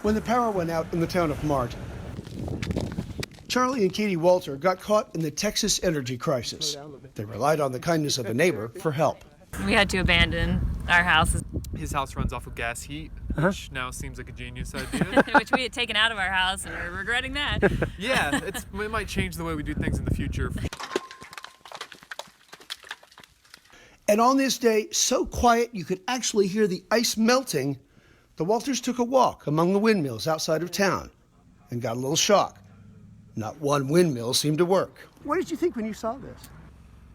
When the power went out in the town of Mart, Charlie and Katie Walter got caught in the Texas energy crisis. They relied on the kindness of a neighbor for help. We had to abandon our house. His house runs off of gas heat, which now seems like a genius idea. Which we had taken out of our house, and we're regretting that. Yeah, it might change the way we do things in the future. And on this day, so quiet you could actually hear the ice melting, the Walters took a walk among the windmills outside of town and got a little shock. Not one windmill seemed to work. What did you think when you saw this?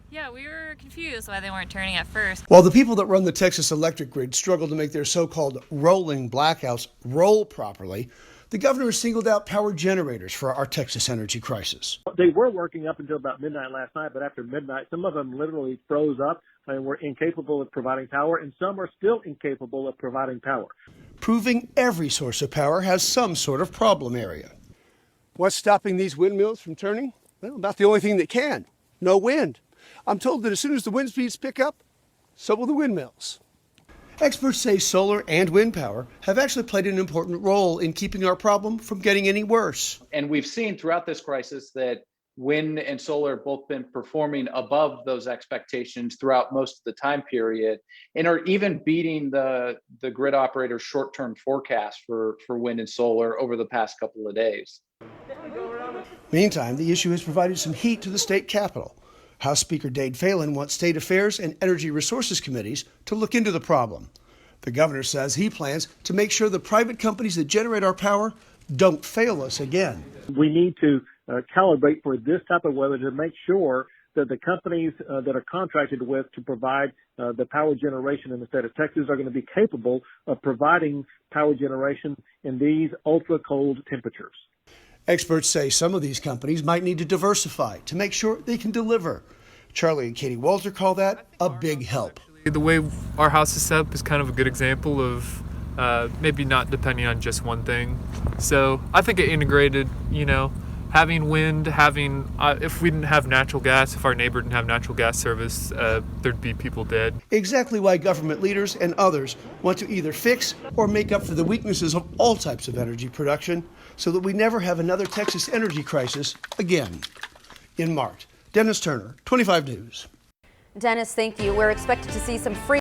Yeah, we were confused why they weren't turning at first. While the people that run the Texas electric grid struggle to make their so-called rolling blackouts roll properly, the governor singled out power generators for our Texas energy crisis. They were working up until about midnight last night, but after midnight, some of them literally froze up and were incapable of providing power, and some are still incapable of providing power. Proving every source of power has some sort of problem area. What's stopping these windmills from turning? Well, about the only thing that can. No wind. I'm told that as soon as the wind speeds pick up, so will the windmills. Experts say solar and wind power have actually played an important role in keeping our problem from getting any worse. And we've seen throughout this crisis that wind and solar have both been performing above those expectations throughout most of the time period, and are even beating the grid operator's short-term forecast for wind and solar over the past couple of days. Meantime, the issue has provided some heat to the state capitol. House Speaker Dade Phelan wants state affairs and energy resources committees to look into the problem. The governor says he plans to make sure the private companies that generate our power don't fail us again. We need to calibrate for this type of weather to make sure that the companies that are contracted with to provide the power generation in the state of Texas are going to be capable of providing power generation in these ultra cold temperatures. Experts say some of these companies might need to diversify to make sure they can deliver. Charlie and Katie Walter call that a big help. The way our house is set up is kind of a good example of maybe not depending on just one thing. So I think it integrated, having wind, if we didn't have natural gas, if our neighbor didn't have natural gas service, there'd be people dead. Exactly why government leaders and others want to either fix or make up for the weaknesses of all types of energy production so that we never have another Texas energy crisis again. In Mart, Dennis Turner, 25 News. Dennis, thank you. We're expected to see some free